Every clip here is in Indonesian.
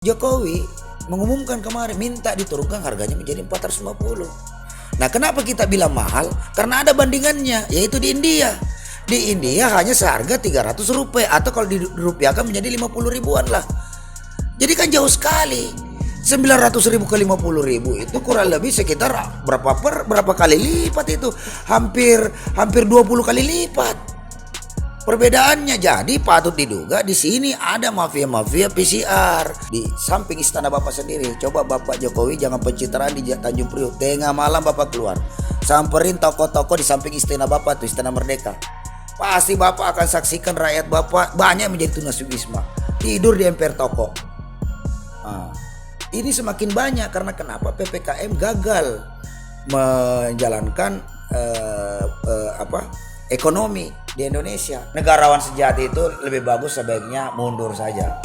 Jokowi mengumumkan kemarin minta diturunkan harganya menjadi 450. Nah, kenapa kita bilang mahal? Karena ada bandingannya, yaitu di India. Di India hanya seharga 300 rupiah atau kalau dirupiahkan menjadi 50 ribuan lah. Jadi kan jauh sekali. 900 ribu ke 50 ribu itu kurang lebih sekitar berapa kali lipat itu? Hampir 20 kali lipat. Perbedaannya, jadi patut diduga di sini ada mafia-mafia PCR di samping istana Bapak sendiri. Coba Bapak Jokowi jangan pencitraan di Tanjung Priok. Tengah malam Bapak keluar, samperin toko-toko di samping istana Bapak tuh, Istana Merdeka. Pasti Bapak akan saksikan rakyat Bapak banyak menjadi tunawisma, tidur di emper toko. Nah, ini semakin banyak karena kenapa PPKM gagal menjalankan ekonomi di Indonesia. Negarawan sejati itu lebih bagus sebaiknya mundur saja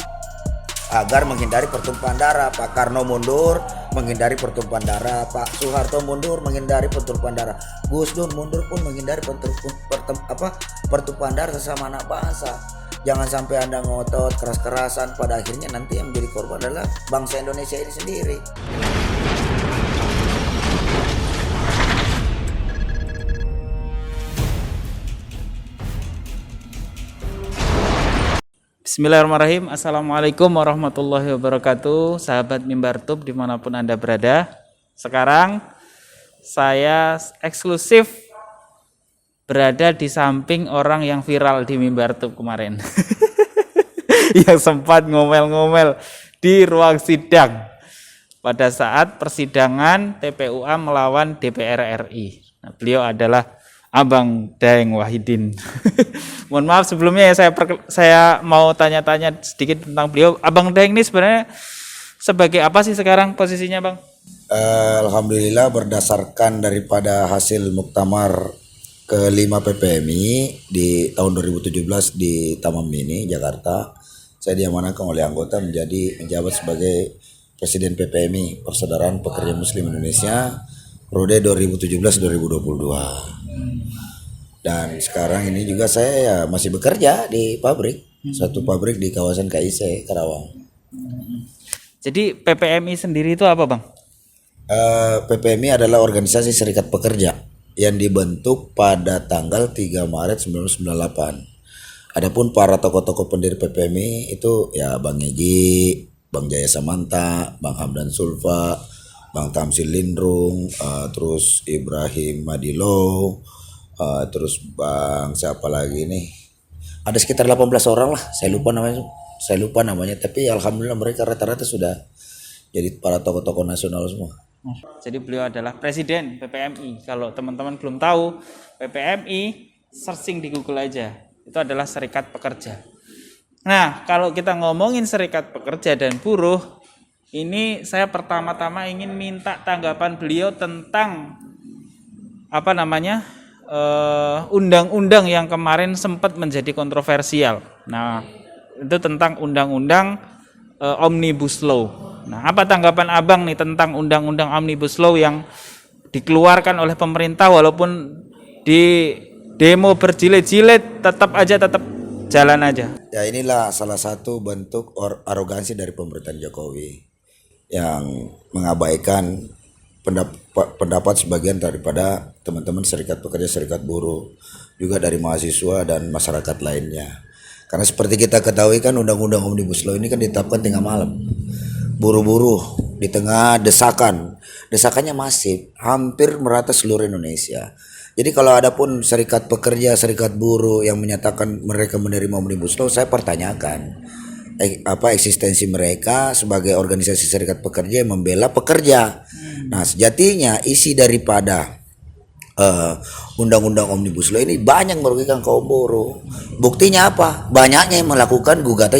agar menghindari pertumpahan darah. Pak Karno mundur menghindari pertumpahan darah, Pak Soeharto mundur menghindari pertumpahan darah, Gus Dur mundur pun menghindari pertumpahan darah sesama anak bangsa. Jangan sampai Anda ngotot keras-kerasan, pada akhirnya nanti yang menjadi korban adalah bangsa Indonesia ini sendiri. Bismillahirrahmanirrahim. Assalamualaikum warahmatullahi wabarakatuh. Sahabat Mimbar Tub dimanapun Anda berada. Sekarang saya eksklusif berada di samping orang yang viral di Mimbar Tub kemarin. Yang sempat ngomel-ngomel di ruang sidang pada saat persidangan TPUA melawan DPR RI. Nah, beliau adalah Abang Daeng Wahidin. Mohon maaf sebelumnya ya, saya mau tanya-tanya sedikit tentang beliau. Abang Daeng ini sebenarnya sebagai apa sih sekarang posisinya, Bang? Alhamdulillah, berdasarkan daripada hasil muktamar ke-5 PPMI di tahun 2017 di Taman Mini, Jakarta, saya diamanahkan oleh anggota menjabat sebagai Presiden PPMI, Persaudaraan Pekerja Muslim Indonesia, periode 2017-2022. Dan sekarang ini juga saya masih bekerja di pabrik, satu pabrik di kawasan KIC Karawang. Jadi PPMI sendiri itu apa, Bang? PPMI adalah organisasi serikat pekerja yang dibentuk pada tanggal 3 Maret 1998. Adapun para tokoh-tokoh pendiri PPMI itu ya Bang Eji, Bang Jaya Samanta, Bang Hamdan Sulfa, Bang Tamsil Lindrung, terus Ibrahim Madilo, terus Bang siapa lagi nih? Ada sekitar 18 orang lah, saya lupa namanya, tapi alhamdulillah mereka rata-rata sudah jadi para tokoh-tokoh nasional semua. Jadi beliau adalah Presiden PPMI. Kalau teman-teman belum tahu, PPMI searching di Google aja. Itu adalah serikat pekerja. Nah, kalau kita ngomongin serikat pekerja dan buruh, ini saya pertama-tama ingin minta tanggapan beliau tentang undang-undang yang kemarin sempat menjadi kontroversial. Nah, itu tentang undang-undang Omnibus Law. Nah, apa tanggapan Abang nih tentang undang-undang Omnibus Law yang dikeluarkan oleh pemerintah walaupun di demo berjilid-jilid tetap jalan aja? Ya, inilah salah satu bentuk arogansi dari pemerintahan Jokowi yang mengabaikan pendapat sebagian daripada teman-teman serikat pekerja, serikat buruh, juga dari mahasiswa dan masyarakat lainnya. Karena seperti kita ketahui kan undang-undang Omnibus Law ini kan ditetapkan tengah malam. Buru-buru di tengah desakannya masif, hampir merata seluruh Indonesia. Jadi kalau ada pun serikat pekerja, serikat buruh yang menyatakan mereka menerima Omnibus Law, saya pertanyakan apa eksistensi mereka sebagai organisasi serikat pekerja yang membela pekerja. Nah, sejatinya isi daripada undang-undang Omnibus Law ini banyak merugikan kaum buruh. Buktinya apa? Banyaknya yang melakukan gugatan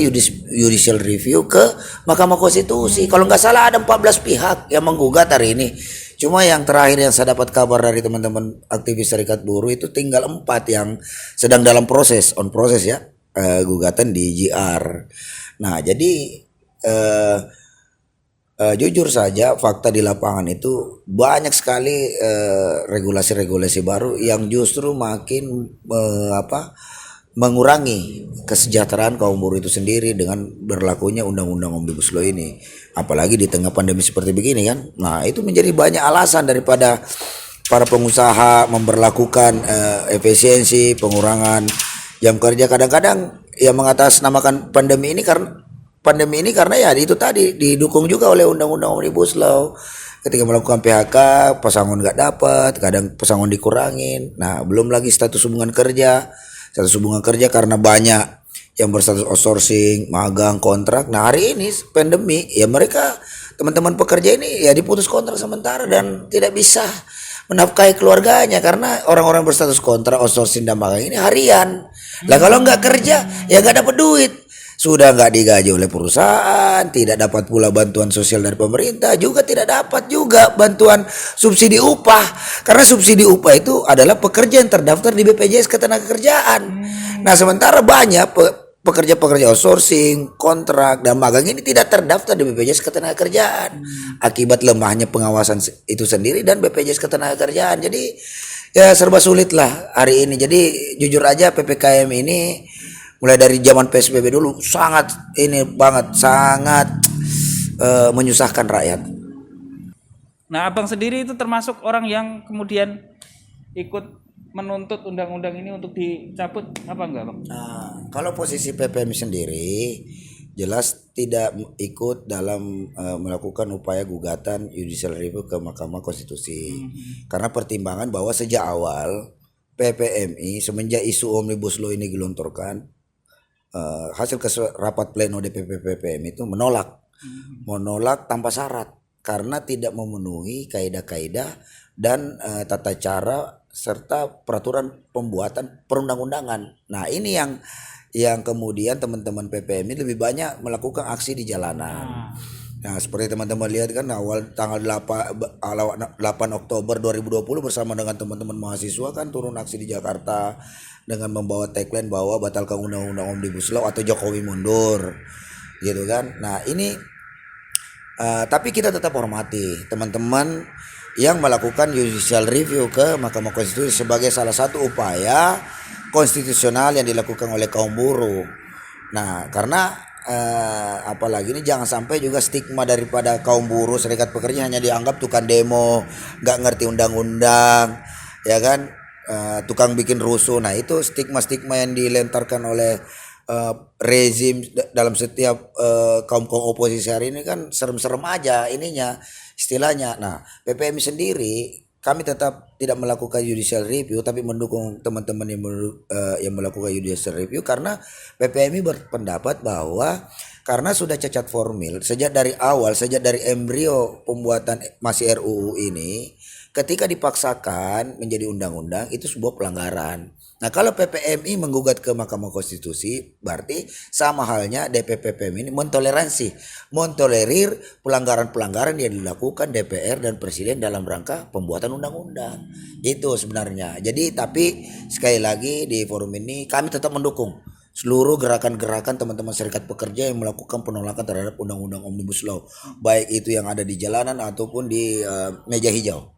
judicial review ke Mahkamah Konstitusi. Kalau nggak salah ada 14 pihak yang menggugat hari ini. Cuma yang terakhir yang saya dapat kabar dari teman-teman aktivis serikat buruh itu tinggal 4 yang sedang dalam on proses ya, gugatan di JR. Nah, jadi jujur saja fakta di lapangan itu banyak sekali regulasi-regulasi baru yang justru makin mengurangi kesejahteraan kaum buruh itu sendiri dengan berlakunya undang-undang Omnibus Law ini. Apalagi di tengah pandemi seperti begini kan. Nah, itu menjadi banyak alasan daripada para pengusaha memberlakukan efisiensi, pengurangan jam kerja. Kadang-kadang ya mengatasnamakan pandemi ini karena ya itu tadi didukung juga oleh undang-undang Omnibus Law. Ketika melakukan PHK, pesangon nggak dapat, kadang pesangon dikurangin. Nah, belum lagi status hubungan kerja. Status hubungan kerja karena banyak yang berstatus outsourcing, magang, kontrak. Nah, hari ini pandemi, ya mereka teman-teman pekerja ini ya diputus kontrak sementara dan tidak bisa menafkahi keluarganya karena orang-orang berstatus kontrak, outsourcing dan magang ini harian. Lah kalau nggak kerja, ya nggak dapat duit. Sudah nggak digaji oleh perusahaan, tidak dapat pula bantuan sosial dari pemerintah, juga tidak dapat juga bantuan subsidi upah. Karena subsidi upah itu adalah pekerja yang terdaftar di BPJS Ketenagakerjaan. Nah, sementara banyak pekerja-pekerja outsourcing, kontrak, dan magang ini tidak terdaftar di BPJS Ketenagakerjaan. Akibat lemahnya pengawasan itu sendiri dan BPJS Ketenagakerjaan. Jadi ya serba sulit lah hari ini. Jadi jujur aja PPKM ini mulai dari zaman PSBB dulu sangat menyusahkan rakyat. Nah, abang sendiri itu termasuk orang yang kemudian ikut menuntut undang-undang ini untuk dicabut apa enggak, Bang? Nah, kalau posisi PPM sendiri jelas tidak ikut dalam melakukan upaya gugatan judicial review ke Mahkamah Konstitusi. Karena pertimbangan bahwa sejak awal PPMI semenjak isu Omnibus Law ini gelontorkan, hasil rapat pleno DPP PPM itu menolak tanpa syarat karena tidak memenuhi kaidah-kaidah dan tata cara serta peraturan pembuatan perundang-undangan. Nah, ini yang kemudian teman-teman PPMI lebih banyak melakukan aksi di jalanan. Nah, seperti teman-teman lihat kan awal tanggal 8 Oktober 2020 bersama dengan teman-teman mahasiswa kan turun aksi di Jakarta dengan membawa tagline bahwa batalkan undang-undang Omnibus Law atau Jokowi mundur, gitu kan. Nah, ini tapi kita tetap hormati teman-teman yang melakukan judicial review ke Mahkamah Konstitusi sebagai salah satu upaya konstitusional yang dilakukan oleh kaum buruh. Nah, karena apalagi ini jangan sampai juga stigma daripada kaum buruh serikat pekerja hanya dianggap tukang demo, nggak ngerti undang-undang, ya kan, tukang bikin rusuh. Nah, itu stigma-stigma yang dilentarkan oleh rezim dalam setiap kaum oposisi hari ini kan serem-serem aja ininya istilahnya. Nah, PPMI sendiri kami tetap tidak melakukan judicial review tapi mendukung teman-teman yang melakukan judicial review karena PPMI berpendapat bahwa karena sudah cacat formil sejak dari embrio pembuatan masih RUU ini, ketika dipaksakan menjadi undang-undang itu sebuah pelanggaran. Nah, kalau PPMI menggugat ke Mahkamah Konstitusi berarti sama halnya DPP PPMI ini mentolerir pelanggaran-pelanggaran yang dilakukan DPR dan Presiden dalam rangka pembuatan undang-undang. Itu sebenarnya. Jadi tapi sekali lagi di forum ini kami tetap mendukung seluruh gerakan-gerakan teman-teman serikat pekerja yang melakukan penolakan terhadap undang-undang Omnibus Law, baik itu yang ada di jalanan ataupun di meja hijau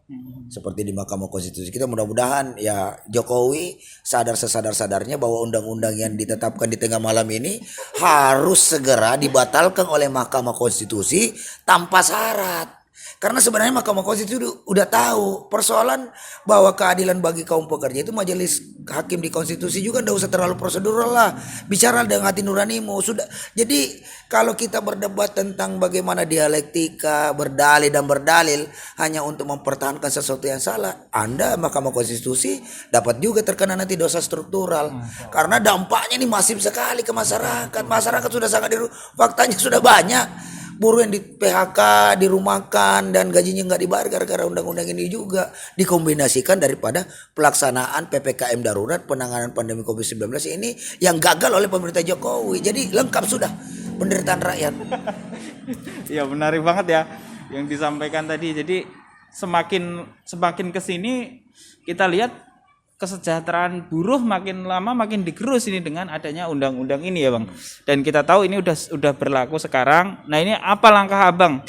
seperti di Mahkamah Konstitusi. Kita mudah-mudahan ya Jokowi sadar sesadar-sadarnya bahwa undang-undang yang ditetapkan di tengah malam ini harus segera dibatalkan oleh Mahkamah Konstitusi tanpa syarat. Karena sebenarnya Mahkamah Konstitusi udah tahu persoalan bahwa keadilan bagi kaum pekerja itu majelis hakim di konstitusi juga nggak usah terlalu prosedural lah. Bicara dengan hati nuranimu sudah. Jadi kalau kita berdebat tentang bagaimana dialektika, berdalil dan berdalil hanya untuk mempertahankan sesuatu yang salah, Anda Mahkamah Konstitusi dapat juga terkena nanti dosa struktural. Karena dampaknya ini masif sekali ke masyarakat. Masyarakat sudah sangat faktanya sudah banyak buruh yang di PHK, dirumahkan dan gajinya nggak dibayar gara-gara undang-undang ini juga dikombinasikan daripada pelaksanaan PPKM darurat penanganan pandemi COVID-19 ini yang gagal oleh pemerintah Jokowi. Jadi lengkap sudah penderitaan rakyat. Ya menarik banget ya yang disampaikan tadi. Jadi semakin kesini kita lihat kesejahteraan buruh makin lama makin digerus ini dengan adanya undang-undang ini ya Bang. Dan kita tahu ini udah berlaku sekarang. Nah, ini apa langkah Abang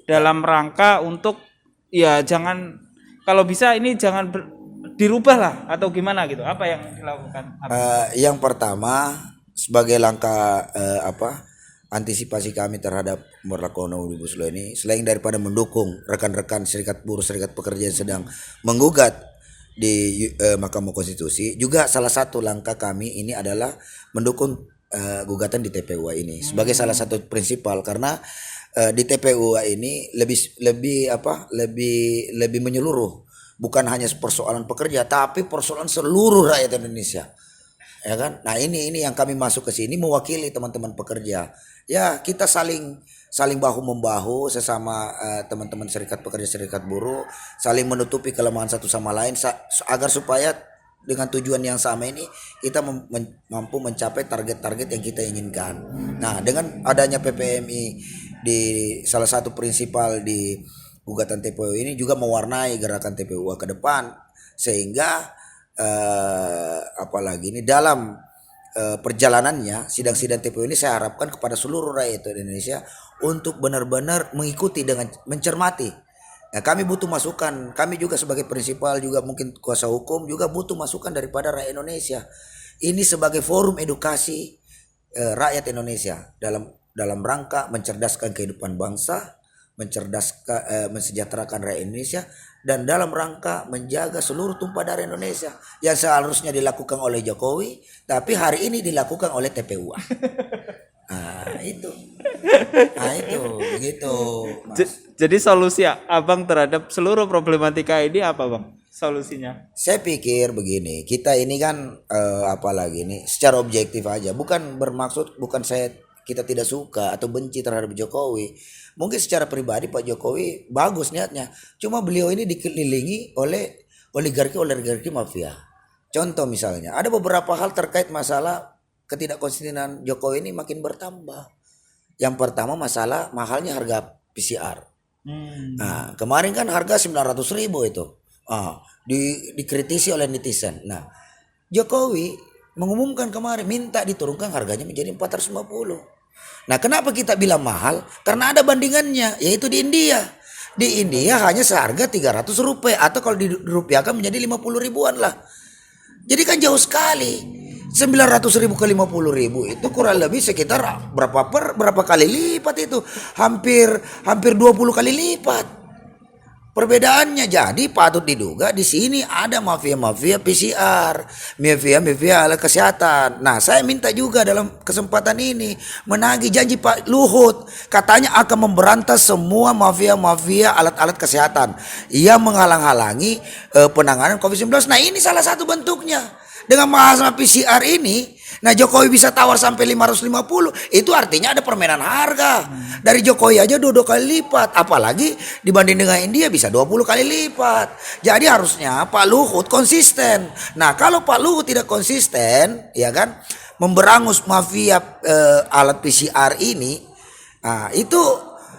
dalam rangka untuk ya jangan kalau bisa ini jangan dirubah lah atau gimana gitu? Apa yang dilakukan? Yang pertama sebagai langkah antisipasi kami terhadap pemberlakuan Omnibus Law ini, selain daripada mendukung rekan-rekan serikat buruh, serikat pekerja yang sedang menggugat di Mahkamah Konstitusi, juga salah satu langkah kami ini adalah mendukung gugatan di TPUA ini sebagai salah satu prinsipal, karena di TPUA ini lebih menyeluruh, bukan hanya persoalan pekerja tapi persoalan seluruh rakyat Indonesia, ya kan? Nah ini yang kami masuk ke sini mewakili teman-teman pekerja. Ya kita saling bahu membahu sesama teman-teman serikat pekerja, serikat buruh, saling menutupi kelemahan satu sama lain agar supaya dengan tujuan yang sama ini kita mampu mencapai target-target yang kita inginkan. Nah dengan adanya PPMI di salah satu prinsipal di gugatan TPU ini juga mewarnai gerakan TPU ke depan, sehingga apalagi ini dalam perjalanannya sidang-sidang TPU ini saya harapkan kepada seluruh rakyat Indonesia untuk benar-benar mengikuti dengan mencermati. Nah, kami butuh masukan, kami juga sebagai prinsipal juga mungkin kuasa hukum juga butuh masukan daripada rakyat Indonesia. Ini sebagai forum edukasi rakyat Indonesia dalam rangka mencerdaskan kehidupan bangsa, mensejahterakan rakyat Indonesia, dan dalam rangka menjaga seluruh tumpah darah Indonesia yang seharusnya dilakukan oleh Jokowi tapi hari ini dilakukan oleh TPUA. Itu begitu, Mas. Jadi solusi Abang terhadap seluruh problematika ini apa, Bang? Solusinya? Saya pikir begini, kita ini kan apalagi ini secara objektif aja, bukan bermaksud kita tidak suka atau benci terhadap Jokowi. Mungkin secara pribadi Pak Jokowi bagus niatnya, cuma beliau ini dikelilingi oleh oligarki mafia. Contoh misalnya, ada beberapa hal terkait masalah ketidakkonsistenan Jokowi ini makin bertambah. Yang pertama masalah mahalnya harga PCR. Nah, kemarin kan harga 900.000 itu. Dikritisi oleh netizen. Nah, Jokowi mengumumkan kemarin minta diturunkan harganya menjadi 450. Nah, kenapa kita bilang mahal? Karena ada bandingannya, yaitu di India. Di India hanya seharga 300 rupiah atau kalau dirupiahkan menjadi 50 ribuan lah. Jadi kan jauh sekali. 900.000 ke 50.000 itu kurang lebih sekitar berapa kali lipat itu? Hampir 20 kali lipat. Perbedaannya, jadi patut diduga di sini ada mafia PCR, mafia alat kesehatan. Nah, saya minta juga dalam kesempatan ini menagih janji Pak Luhut, katanya akan memberantas semua mafia alat-alat kesehatan yang menghalang-halangi penanganan COVID-19. Nah, ini salah satu bentuknya. Dengan masalah PCR ini, nah Jokowi bisa tawar sampai 550, itu artinya ada permainan harga. Dari Jokowi aja 2 kali lipat, apalagi dibanding dengan India bisa 20 kali lipat. Jadi harusnya Pak Luhut konsisten. Nah, kalau Pak Luhut tidak konsisten, ya kan, memberangus mafia alat PCR ini, nah itu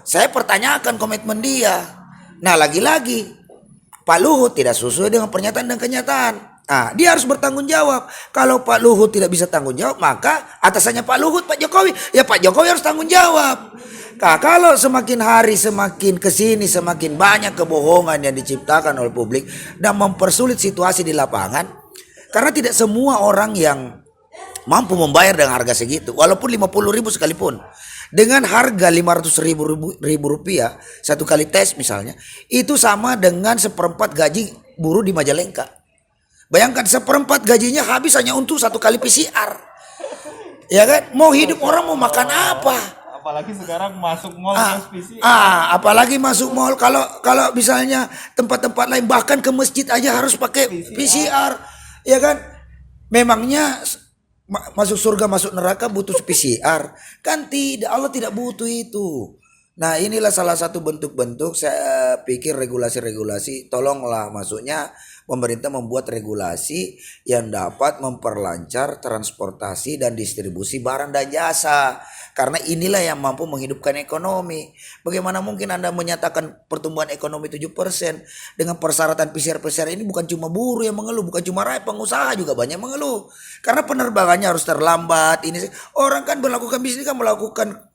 saya pertanyakan komitmen dia. Nah, lagi-lagi Pak Luhut tidak sesuai dengan pernyataan dan kenyataan. Nah, dia harus bertanggung jawab. Kalau Pak Luhut tidak bisa tanggung jawab, maka atasannya Pak Luhut, Pak Jokowi. Ya Pak Jokowi harus tanggung jawab. Nah, kalau semakin hari semakin kesini semakin banyak kebohongan yang diciptakan oleh publik dan mempersulit situasi di lapangan. Karena tidak semua orang yang mampu membayar dengan harga segitu, walaupun 50.000 sekalipun. Dengan harga 500.000 rupiah satu kali tes misalnya, itu sama dengan seperempat gaji buruh di Majalengka. Bayangkan seperempat gajinya habis hanya untuk satu kali PCR. Ya kan? Mau hidup orang mau makan apa? Apalagi sekarang masuk mall PCR. Apalagi masuk mall, kalau misalnya tempat-tempat lain bahkan ke masjid aja harus pakai PCR. Ya kan? Memangnya masuk surga masuk neraka butuh PCR? Kan tidak, Allah tidak butuh itu. Nah, inilah salah satu bentuk-bentuk saya pikir regulasi-regulasi, tolonglah, maksudnya pemerintah membuat regulasi yang dapat memperlancar transportasi dan distribusi barang dan jasa. Karena inilah yang mampu menghidupkan ekonomi. Bagaimana mungkin Anda menyatakan pertumbuhan ekonomi 7% dengan persyaratan PCR ini? Bukan cuma buruh yang mengeluh, bukan cuma rakyat, pengusaha juga banyak mengeluh. Karena penerbangannya harus terlambat. Ini orang kan melakukan bisnis kan melakukan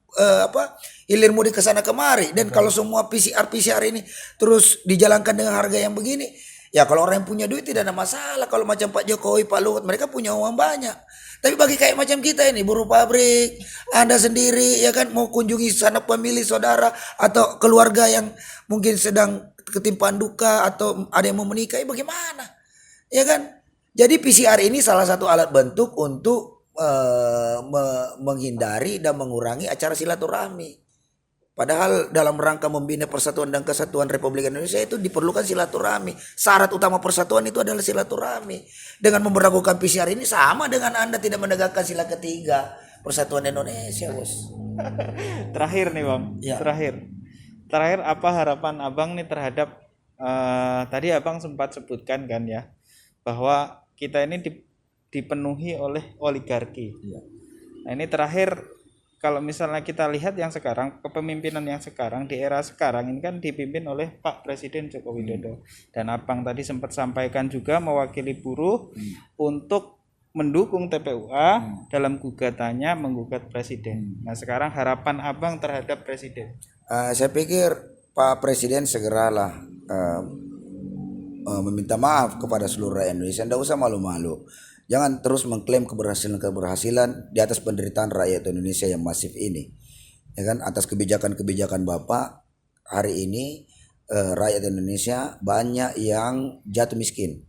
hilir mudik ke sana kemari, dan kalau semua PCR ini terus dijalankan dengan harga yang begini, Ya kalau orang yang punya duit tidak ada masalah. Kalau macam Pak Jokowi, Pak Luhut, mereka punya uang banyak. Tapi bagi kayak macam kita ini, buruh pabrik, Anda sendiri ya kan mau kunjungi sanak famili, saudara atau keluarga yang mungkin sedang ketimpaan duka atau ada yang mau menikah, bagaimana? Ya kan? Jadi PCR ini salah satu alat bentuk untuk menghindari dan mengurangi acara silaturahmi. Padahal dalam rangka membina persatuan dan kesatuan Republik Indonesia itu diperlukan silaturahmi. Syarat utama persatuan itu adalah silaturahmi. Dengan memberlakukan PCR ini sama dengan Anda tidak menegakkan sila ketiga persatuan Indonesia, Bos. Terakhir nih Bang, Ya. terakhir apa harapan Abang nih terhadap tadi Abang sempat sebutkan kan ya bahwa kita ini dipenuhi oleh oligarki. Ya. Nah ini terakhir, kalau misalnya kita lihat yang sekarang, kepemimpinan yang sekarang di era sekarang ini kan dipimpin oleh Pak Presiden Joko Widodo. Dan Abang tadi sempat sampaikan juga mewakili buruh untuk mendukung TPUA dalam gugatannya menggugat Presiden. Nah sekarang harapan Abang terhadap Presiden. Saya pikir Pak Presiden segeralah meminta maaf kepada seluruh rakyat Indonesia. Tidak usah malu-malu. Jangan terus mengklaim keberhasilan di atas penderitaan rakyat Indonesia yang masif ini. Ya kan, atas kebijakan-kebijakan Bapak hari ini rakyat Indonesia banyak yang jatuh miskin.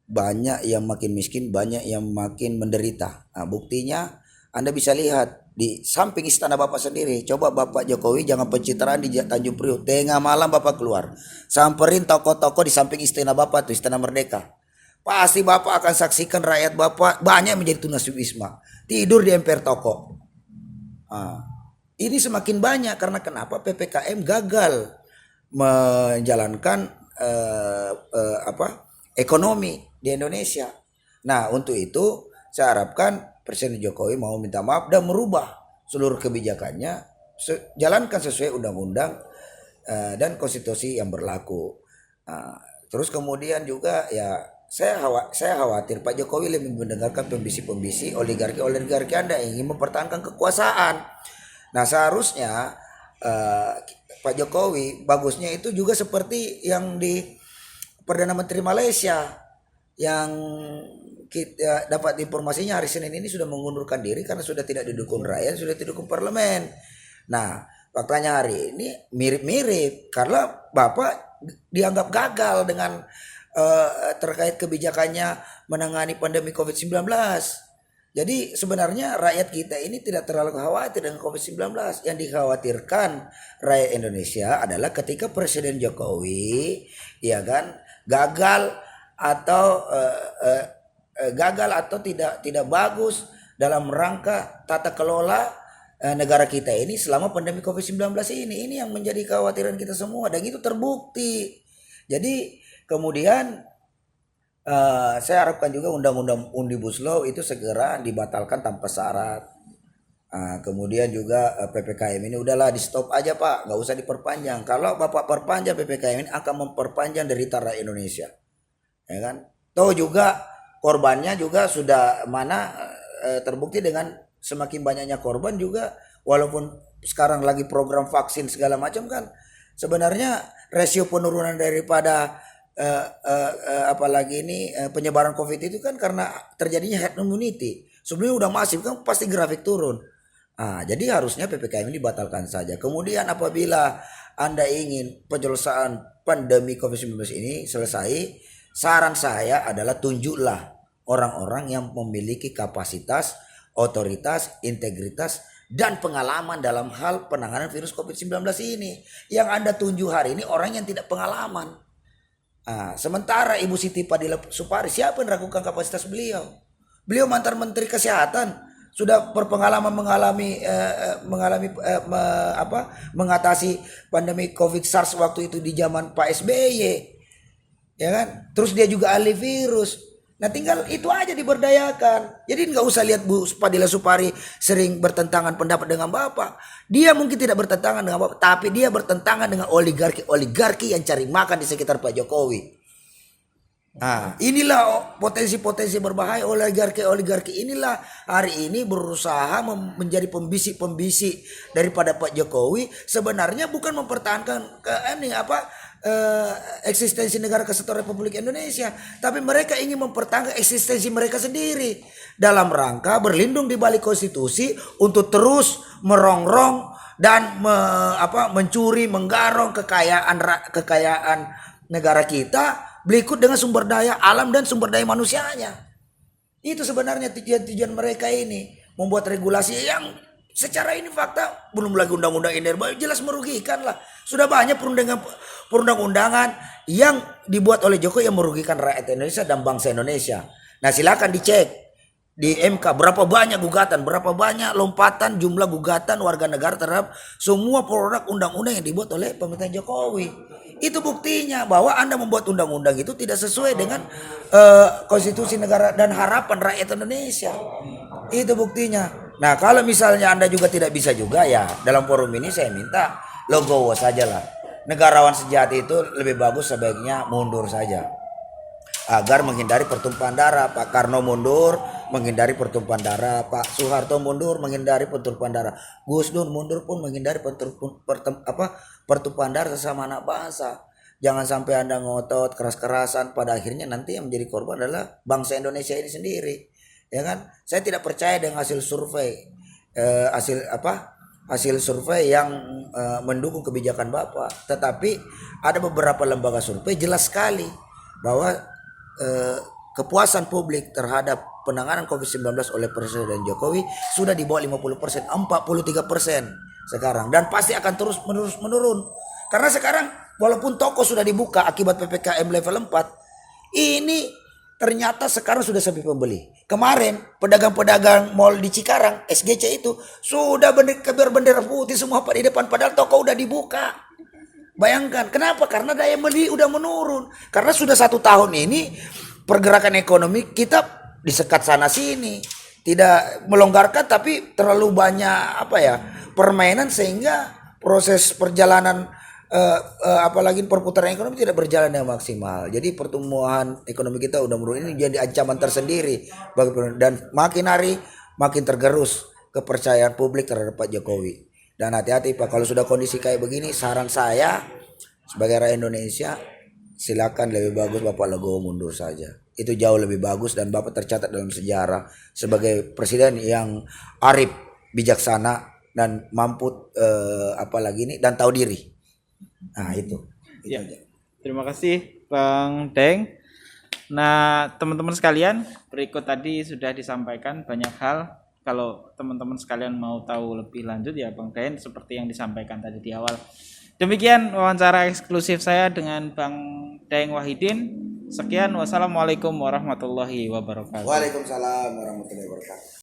Banyak yang makin miskin, banyak yang makin menderita. Nah, buktinya Anda bisa lihat di samping istana Bapak sendiri. Coba Bapak Jokowi jangan pencitraan di Tanjung Priok. Tengah malam Bapak keluar. Samperin toko-toko di samping istana Bapak tuh, Istana Merdeka. Pasti Bapak akan saksikan rakyat Bapak banyak menjadi tunawisma, tidur di emper toko. Ini semakin banyak karena kenapa PPKM gagal menjalankan ekonomi di Indonesia. Nah untuk itu saya harapkan Presiden Jokowi mau minta maaf dan merubah seluruh kebijakannya, jalankan sesuai undang-undang dan konstitusi yang berlaku. Terus kemudian juga ya saya khawatir Pak Jokowi lebih mendengarkan pembisi-pembisi oligarki Anda yang ingin mempertahankan kekuasaan. Nah seharusnya Pak Jokowi bagusnya itu juga seperti yang di Perdana Menteri Malaysia yang kita dapat informasinya hari Senin ini sudah mengundurkan diri karena sudah tidak didukung rakyat, sudah didukung parlemen. Nah faktanya hari ini mirip-mirip karena Bapak dianggap gagal dengan terkait kebijakannya menangani pandemi COVID-19. Jadi sebenarnya rakyat kita ini tidak terlalu khawatir dengan COVID-19. Yang dikhawatirkan rakyat Indonesia adalah ketika Presiden Jokowi ya kan gagal atau tidak bagus dalam rangka tata kelola negara kita ini selama pandemi COVID-19 ini. Ini yang menjadi kekhawatiran kita semua dan itu terbukti. Jadi kemudian saya harapkan juga undang-undang Omnibus Law itu segera dibatalkan tanpa syarat. Kemudian juga PPKM ini udahlah di stop aja Pak, nggak usah diperpanjang. Kalau Bapak perpanjang PPKM ini akan memperpanjang derita rakyat Indonesia, ya kan? Toh juga korbannya juga sudah terbukti dengan semakin banyaknya korban juga, walaupun sekarang lagi program vaksin segala macam kan, sebenarnya rasio penurunan daripada apalagi ini penyebaran COVID itu kan karena terjadinya herd immunity. Sebelumnya udah masif kan pasti grafik turun. Jadi harusnya PPKM ini dibatalkan saja. Kemudian apabila Anda ingin penyelesaian pandemi COVID-19 ini selesai, saran saya adalah tunjuklah orang-orang yang memiliki kapasitas, otoritas, integritas, dan pengalaman dalam hal penanganan virus COVID-19 ini. Yang Anda tunjuk hari ini orang yang tidak pengalaman. Sementara Ibu Siti Fadila Supari, siapa yang meragukan kapasitas beliau? Beliau mantan Menteri Kesehatan, sudah berpengalaman mengatasi pandemi COVID SARS waktu itu di zaman Pak SBY, ya kan? Terus dia juga ahli virus. Nah tinggal itu aja diberdayakan. Jadi nggak usah lihat Bu Fadila Supari sering bertentangan pendapat dengan Bapak. Dia mungkin tidak bertentangan dengan Bapak, tapi dia bertentangan dengan oligarki yang cari makan di sekitar Pak Jokowi. Nah, inilah potensi-potensi berbahaya oligarki inilah hari ini berusaha menjadi pembisik-pembisik daripada Pak Jokowi. Sebenarnya bukan mempertahankan eksistensi negara kesatuan Republik Indonesia, tapi mereka ingin mempertahankan eksistensi mereka sendiri dalam rangka berlindung di balik konstitusi untuk terus merongrong dan mencuri, menggarong kekayaan negara kita berikut dengan sumber daya alam dan sumber daya manusianya. Itu sebenarnya tujuan mereka ini, membuat regulasi yang secara ini fakta, belum lagi undang-undang energi jelas merugikan lah. Sudah banyak perundang-undangan yang dibuat oleh Jokowi yang merugikan rakyat Indonesia dan bangsa Indonesia. Nah, silakan dicek di MK berapa banyak gugatan, berapa banyak lompatan jumlah gugatan warga negara terhadap semua produk undang-undang yang dibuat oleh pemerintahan Jokowi. Itu buktinya bahwa Anda membuat undang-undang itu tidak sesuai dengan konstitusi negara dan harapan rakyat Indonesia. Itu buktinya. Nah, kalau misalnya Anda juga tidak bisa juga, ya dalam forum ini saya minta logowo saja lah. Negarawan sejati itu lebih bagus sebaiknya mundur saja, agar menghindari pertumpahan darah. Pak Karno mundur menghindari pertumpahan darah, Pak Soeharto mundur menghindari pertumpahan darah, Gus Dur mundur pun menghindari pertumpahan darah sesama anak bangsa. Jangan sampai Anda ngotot keras-kerasan, pada akhirnya nanti yang menjadi korban adalah bangsa Indonesia ini sendiri, ya kan? Saya tidak percaya dengan hasil survei hasil survei yang mendukung kebijakan Bapak, tetapi ada beberapa lembaga survei jelas sekali bahwa kepuasan publik terhadap penanganan COVID-19 oleh Presiden Jokowi sudah di bawah 50%, 43% sekarang, dan pasti akan terus menurun. Karena sekarang walaupun toko sudah dibuka akibat PPKM level 4, ini ternyata sekarang sudah sepi pembeli. Kemarin pedagang-pedagang mal di Cikarang, SGC itu sudah bendera putih semua Pak di depan, padahal toko udah dibuka. Bayangkan, kenapa? Karena daya beli udah menurun. Karena sudah 1 tahun ini pergerakan ekonomi kita disekat sana sini, tidak melonggarkan, tapi terlalu banyak permainan sehingga proses perjalanan apalagi perputaran ekonomi tidak berjalan dengan maksimal. Jadi pertumbuhan ekonomi kita udah menurun, ini jadi ancaman tersendiri dan makin hari makin tergerus kepercayaan publik terhadap Pak Jokowi. Dan hati-hati Pak, kalau sudah kondisi kayak begini, saran saya sebagai rakyat Indonesia, silakan lebih bagus Bapak legowo mundur saja. Itu jauh lebih bagus dan Bapak tercatat dalam sejarah sebagai presiden yang arif, bijaksana dan mampu dan tahu diri. Nah, itu Ya. aja. Terima kasih Bang Deng. Nah, teman-teman sekalian, berikut tadi sudah disampaikan banyak hal. Kalau teman-teman sekalian mau tahu lebih lanjut, ya Bang Deng seperti yang disampaikan tadi di awal. Demikian wawancara eksklusif saya dengan Bang Deng Wahidin. Sekian, wassalamualaikum warahmatullahi wabarakatuh. Waalaikumsalam warahmatullahi wabarakatuh.